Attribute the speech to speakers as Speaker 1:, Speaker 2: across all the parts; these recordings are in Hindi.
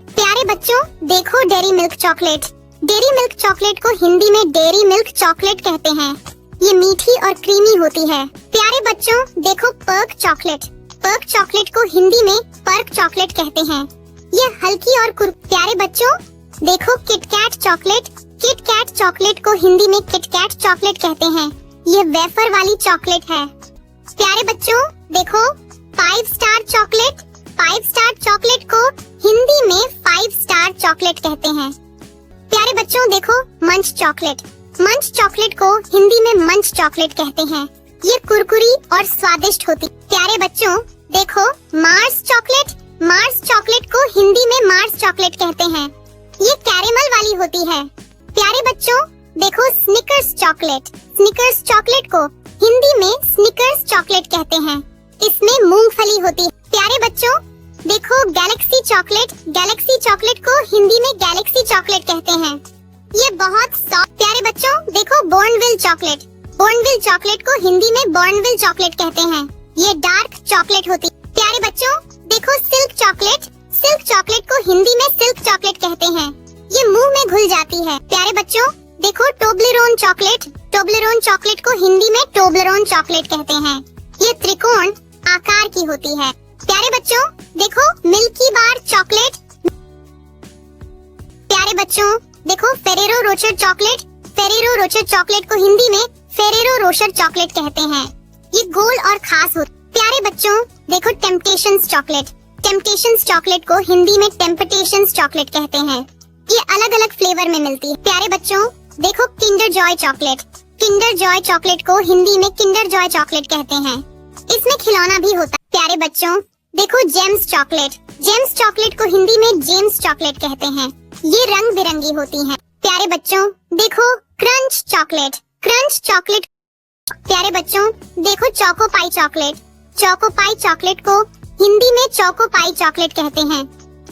Speaker 1: प्यारे बच्चों, देखो dairy milk chocolate. Dairy milk chocolate को हिंदी में डेयरी मिल्क चॉकलेट कहते हैं। ये मीठी और क्रीमी होती है। प्यारे बच्चों, देखो पर्क चॉकलेट। पर्क चॉकलेट को हिंदी में पर्क चॉकलेट कहते हैं। ये हल्की और प्यारे बच्चों, देखो किटकैट चॉकलेट। किटकैट चॉकलेट को हिंदी में किटकैट चॉकलेट कहते हैं। ये वेफर वाली चॉकलेट है। प्यारे बच्चों, देखो 5 स्टार चॉकलेट। 5 स्टार चॉकलेट को हिंदी में 5 स्टार चॉकलेट कहते हैं। प्यारे बच्चों, देखो मंच चॉकलेट। मंच चॉकलेट को हिंदी में मंच चॉकलेट कहते हैं। ये कुरकुरी और स्वादिष्ट होती। प्यारे बच्चों, देखो मार्स चॉकलेट। मार्स चॉकलेट को हिंदी में मार्स चॉकलेट कहते हैं। ये कैरेमल वाली होती है। प्यारे बच्चों, देखो स्निकर्स चॉकलेट। स्निकर्स चॉकलेट को हिंदी में स्निकर्स चॉकलेट कहते हैं। इसमें मूंगफली होती है। प्यारे बच्चों, देखो गैलेक्सी चॉकलेट। गैलेक्सी चॉकलेट को हिंदी में गैलेक्सी चॉकलेट कहते हैं। ये बहुत सॉफ्ट। प्यारे बच्चों, देखो बॉर्नविल चॉकलेट। बॉर्नविल चॉकलेट को हिंदी में बॉर्नविल चॉकलेट कहते हैं। ये डार्क चॉकलेट होती है। प्यारे बच्चों, देखो सिल्क चॉकलेट। सिल्क चॉकलेट को हिंदी में सिल्क चॉकलेट कहते हैं। ये मुंह में घुल जाती है। प्यारे बच्चों, देखो टोब्लेरोन चॉकलेट। टोब्लेरोन चॉकलेट को हिंदी में टोब्लेरोन चॉकलेट कहते हैं। ये त्रिकोण आकार की होती है। प्यारे बच्चों, देखो मिल्की बार चॉकलेट। प्यारे बच्चों, देखो Ferrero Rocher chocolate. Ferrero Rocher chocolate को हिंदी में फेरेरो रोचर चॉकलेट कहते हैं। ये गोल और खास होती। प्यारे बच्चों, देखो टेम्पटेशंस चॉकलेट। टेम्पटेशंस चॉकलेट को हिंदी में टेम्पटेशंस चॉकलेट कहते हैं। ये अलग अलग फ्लेवर में मिलती है। प्यारे बच्चों, देखो Kinder Joy chocolate. Kinder Joy chocolate को हिंदी में किंडर जॉय चॉकलेट कहते हैं। इसमें खिलौना भी होता है। प्यारे बच्चों, देखो जेम्स चॉकलेट। जेम्स चॉकलेट को हिंदी में जेम्स चॉकलेट कहते हैं। ये रंग बिरंगी होती हैं। प्यारे बच्चों, देखो क्रंच चॉकलेट। Crunch chocolate. प्यारे बच्चों, देखो चोको पाई चॉकलेट। चोको पाई चॉकलेट को हिंदी में चोको पाई चॉकलेट कहते हैं।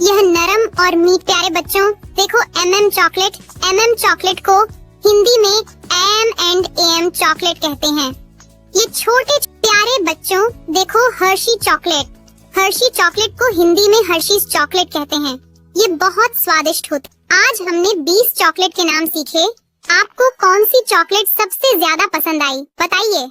Speaker 1: यह नरम और मीठ। प्यारे बच्चों, देखो MM चॉकलेट। MM चॉकलेट को हिंदी में AM चॉकलेट कहते हैं। ये छोटे। प्यारे बच्चों, देखो हर्शी चॉकलेट। हर्शी चॉकलेट को हिंदी में हर्शीज चॉकलेट कहते हैं। ये बहुत स्वादिष्ट होती। आज हमने 20 चॉकलेट के नाम सीखे। आपको कौन सी चॉकलेट सबसे ज्यादा पसंद आई, बताइए।